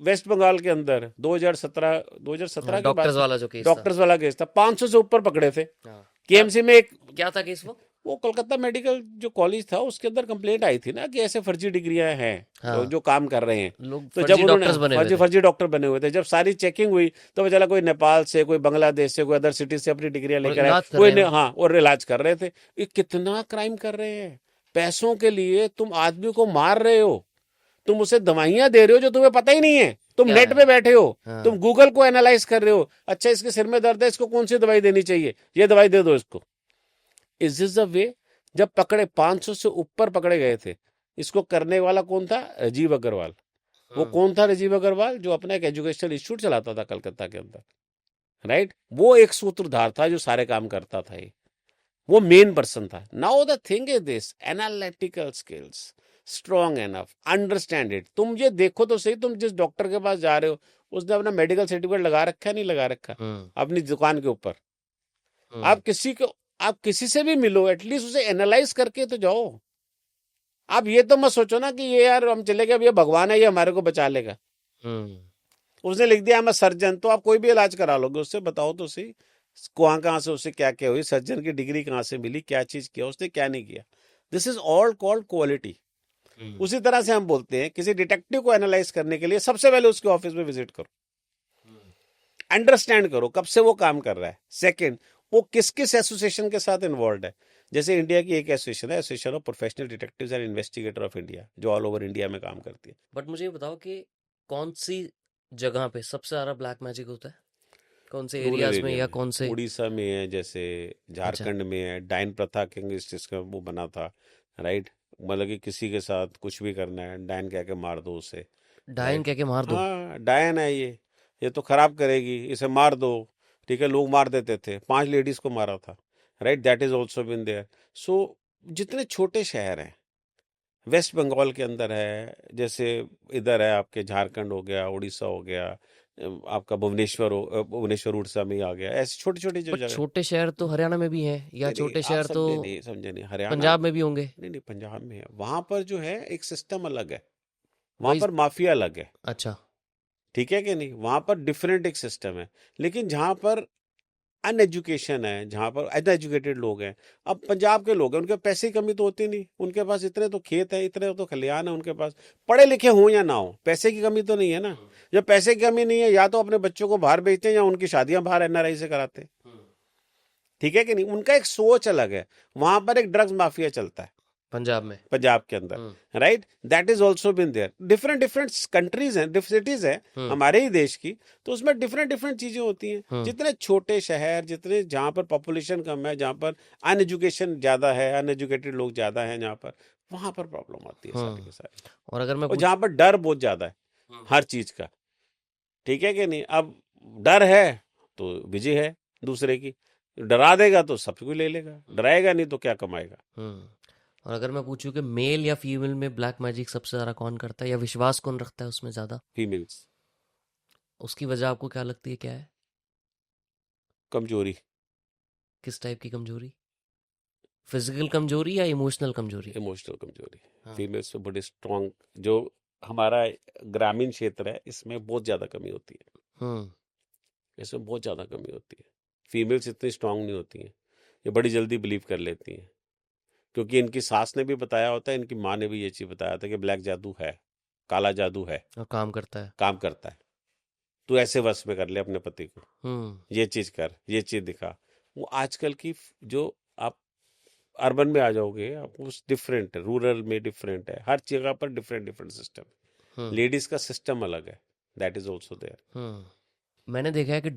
Waste Bengal के अंदर 2017 के बाद डॉक्टर्स वाला जो केस था। डॉक्टर्स वाला केस था, 500 से ऊपर पकड़े थे। हाँ। केएमसी में एक क्या था केस वो कोलकाता मेडिकल जो कॉलेज था उसके अंदर कंप्लेंट आई थी ना कि ऐसे फर्जी डिग्रियां हैं हाँ। जो काम कर रहे हैं। लोग तो जब फर्जी उन्होंने डॉक्टर्स बने हुए थे। फर्जी डॉक्टर बने हुए थे, जब सारी चेकिंग हुई तो वो चला कोई नेपाल से, कोई बांग्लादेश से, कोई अदर सिटी से अपनी डिग्रियां और लेकर आए, इलाज कर कोई रहे हैं। हाँ, और इलाज कर रहे थे। ये कितना क्राइम कर रहे हैं पैसों के लिए। तुम आदमी को मार रहे हो, तुम उसे दवाइयां दे रहे हो जो तुम्हें पता ही नहीं है, तुम क्या नेट है? पे बैठे हो, हाँ। तुम गूगल को एनालाइज कर रहे हो, अच्छा इसके सिर में दर्द है, इसको कौन सी दवाई देनी चाहिए, ये दवाई दे दो इसको। Is this the way? जब पकड़े 500 से ऊपर पकड़े गए थे, इसको करने वाला कौन था? राजीव अग्रवाल। वो कौन था राजीव अग्रवाल? जो अपना एक एजुकेशनल इंस्टीट्यूट चलाता था कलकत्ता के अंदर, राइट। वो एक सूत्रधार था जो सारे काम करता था, ये वो मेन पर्सन था। Now the thing is this, analytical skills strong enough, understand it. तुम ये देखो तो सही, तुम जिस डॉक्टर के पास जा रहे हो उसने अपना मेडिकल सर्टिफिकेट लगा रखा है, नहीं लगा रखा अपनी दुकान के ऊपर? आप किसी से भी मिलो, एटलीस्ट उसे एनालाइज करके तो जाओ। आप ये तो मत सोचो ना कि ये यार हम चले गए, अब ये भगवान है, ये हमारे को बचा लेगा। उसने लिख दिया मैं सर्जन, तो आप कोई भी इलाज करा लोगे उससे? बताओ तो सही, कहाँ से उसे क्या क्या हुई, सर्जन की डिग्री कहाँ से मिली, क्या चीज किया उसने, क्या नहीं किया। This is all called quality. उसी तरह से हम बोलते हैं किसी डिटेक्टिव को एनालाइज करने के लिए सबसे पहले उसके ऑफिस में विजिट करो, अंडरस्टैंड करो कब से वो काम कर रहा है। सेकंड, वो किस किस एसोसिएशन के साथ इन्वॉल्व है। जैसे इंडिया की एक एसोसिएशन है, association of professional detectives and investigator of India, जो ऑल ओवर इंडिया में काम करती है। बट मुझे ये बताओ कि कौन सी जगह पे सबसे ज्यादा ब्लैक मैजिक होता है, कौन से रूरल एरियाज में एरिया या में, कौन से? उड़ीसा में है, जैसे अच्छा। झारखंड में है। डायन प्रथा के जिसका वो बना था, राइट। मतलब कि किसी के साथ कुछ भी करना है, डायन कह के मार दो उसे, डायन राइट। कह के मार दो। हाँ, डायन है ये तो खराब करेगी, इसे मार दो। ठीक है, लोग मार देते थे, 5 लेडीज को मारा था, right. That is also been there. So जितने छोटे शहर हैं, वेस्ट बंगाल के अंदर है, जैसे इधर है आपके झारखंड हो गया, उड़ीसा हो गया, आपका भुवनेश्वर उड़ीसा में ही आ गया, ऐसी छोटी छोटी जो बट जगह। छोटे शहर तो हरियाणा में भी हैं, या नहीं नहीं, छोटे आप शहर तो समझे नहीं, हरियाणा पंजाब में भी होंगे। नहीं नहीं, पंजाब में है। वहां पर जो है एक सिस्टम अलग है, वहां वही। पर माफिया अलग है, अच्छा। ठीक है कि नहीं। वहां पर डिफरेंट एक सिस्टम है। लेकिन जहां पर अनएजुकेशन है, जहां पर अनएजुकेटेड लोग हैं, अब पंजाब के लोग हैं, उनके पैसे की कमी तो होती नहीं, उनके पास इतने तो खेत है, इतने तो खलिहान है उनके पास, पढ़े लिखे हों या ना हो, पैसे की कमी तो नहीं है ना। जब पैसे की कमी नहीं है, या तो अपने बच्चों को बाहर भेजते हैं या उनकी शादियां बाहर एनआरआई से कराते हैं, ठीक है कि नहीं। उनका एक सोच अलग है। वहां पर एक ड्रग्स माफिया चलता है पंजाब में। पंजाब के अंदर, right. That is also been there. Different different countries हैं, सिटीज हैं हमारे ही देश की, तो उसमें डिफरेंट डिफरेंट चीजें होती हैं। जितने छोटे शहर, जितने जहां पर पॉपुलेशन कम है, जहां पर अनएजुकेशन ज्यादा है, अनएजुकेटेड लोग ज्यादा हैं, जहां पर वहां पर प्रॉब्लम आती है सारी की सारी। और अगर मैं और जहां पर डर बहुत ज्यादा है हर चीज का, ठीक है कि नहीं। अब डर है तो विजय है दूसरे की, डरा देगा तो सब कुछ ले लेगा, डराएगा नहीं तो क्या कमाएगा। और अगर मैं पूछूं कि मेल या फीमेल में ब्लैक मैजिक सबसे ज्यादा कौन करता है, या विश्वास कौन रखता है उसमें ज्यादा? फीमेल्स। उसकी वजह आपको क्या लगती है, क्या है? कमजोरी। किस टाइप की कमजोरी? फिजिकल कमजोरी या इमोशनल कमजोरी? इमोशनल कमजोरी। हाँ। फीमेल्स में बड़े स्ट्रांग, जो हमारा ग्रामीण क्षेत्र है इसमें बहुत ज्यादा कमी होती है, हम्म। इसमें बहुत ज्यादा कमी होती है। फीमेल्स इतनी स्ट्रांग नहीं होती हैं, ये बड़ी जल्दी बिलीव कर लेती हैं, क्योंकि इनकी सास ने भी बताया होता है, इनकी माँ ने भी ये चीज बताया था कि ब्लैक जादू है, काला जादू है, और काम करता है। काम करता है, तू ऐसे वश में कर ले अपने पति को, हम्म। ये चीज कर, ये चीज दिखा। वो आजकल की जो आप अर्बन में आ जाओगे, आपको डिफरेंट है, रूरल में डिफरेंट है, हर जगह पर डिफरेंट डिफरेंट सिस्टम। लेडीज का सिस्टम अलग है, दैट इज ऑल्सो देयर। मैंने देखा है कि